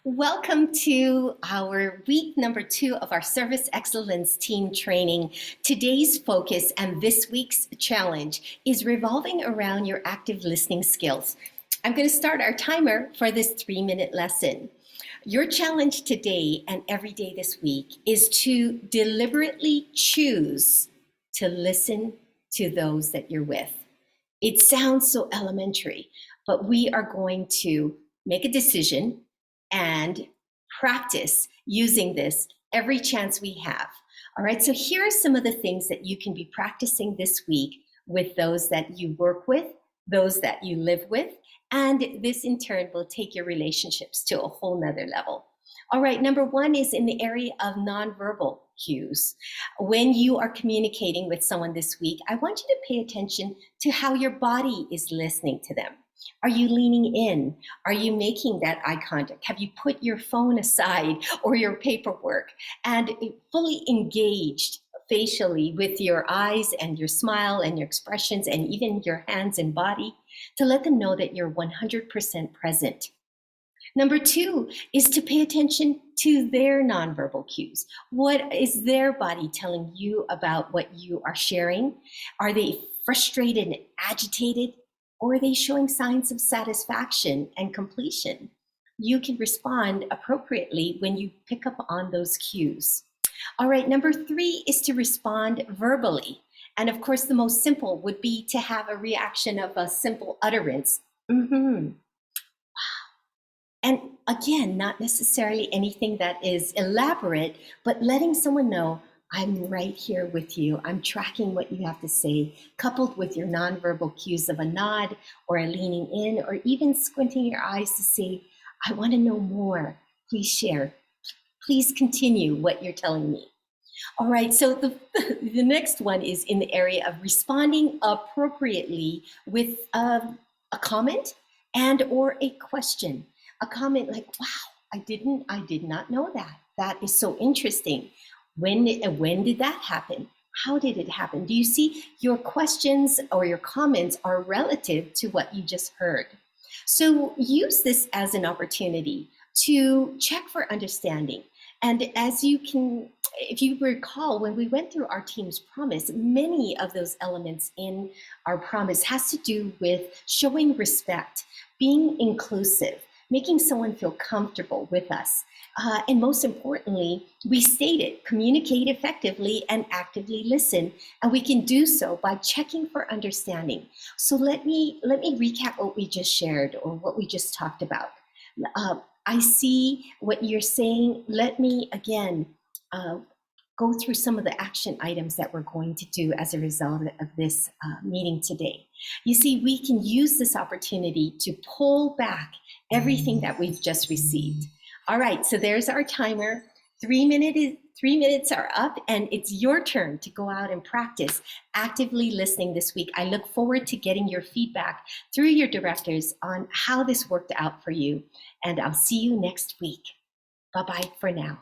Welcome to our week number 2 of our Service Excellence Team Training. Today's focus and this week's challenge is revolving around your active listening skills. I'm going to start our timer for this 3-minute lesson. Your challenge today and every day this week is to deliberately choose to listen to those that you're with. It sounds so elementary, but we are going to make a decision and practice using this every chance we have. All right, so here are some of the things that you can be practicing this week with those that you work with, those that you live with, and this in turn will take your relationships to a whole nother level. All right, number 1 is in the area of nonverbal cues. When you are communicating with someone this week, I want you to pay attention to how your body is listening to them. Are you leaning in? Are you making that eye contact? Have you put your phone aside or your paperwork and fully engaged facially with your eyes and your smile and your expressions and even your hands and body to let them know that you're 100% present? Number 2 is to pay attention to their nonverbal cues. What is their body telling you about what you are sharing? Are they frustrated and agitated? Or are they showing signs of satisfaction and completion? You can respond appropriately when you pick up on those cues. All right, number 3 is to respond verbally. And of course, the most simple would be to have a reaction of a simple utterance. Mm-hmm. And again, not necessarily anything that is elaborate, but letting someone know, I'm right here with you. I'm tracking what you have to say, coupled with your nonverbal cues of a nod or a leaning in, or even squinting your eyes to say, I want to know more. Please share. Please continue what you're telling me. All right, so the next one is in the area of responding appropriately with a comment and or a question. A comment like, wow, I did not know that. That is so interesting. When did that happen? How did it happen? Do you see your questions or your comments are relative to what you just heard? So use this as an opportunity to check for understanding. And as you can, if you recall, when we went through our team's promise, many of those elements in our promise has to do with showing respect, being inclusive, making someone feel comfortable with us. And most importantly, we stated, communicate effectively and actively listen. And we can do so by checking for understanding. So let me recap what we just shared or what we just talked about. I see what you're saying. Let me again go through some of the action items that we're going to do as a result of this meeting today. You see, we can use this opportunity to pull back everything that we've just received. All right, so there's our timer. 3 minutes are up, and it's your turn to go out and practice actively listening this week. I look forward to getting your feedback through your directors on how this worked out for you, and I'll see you next week. Bye-bye for now.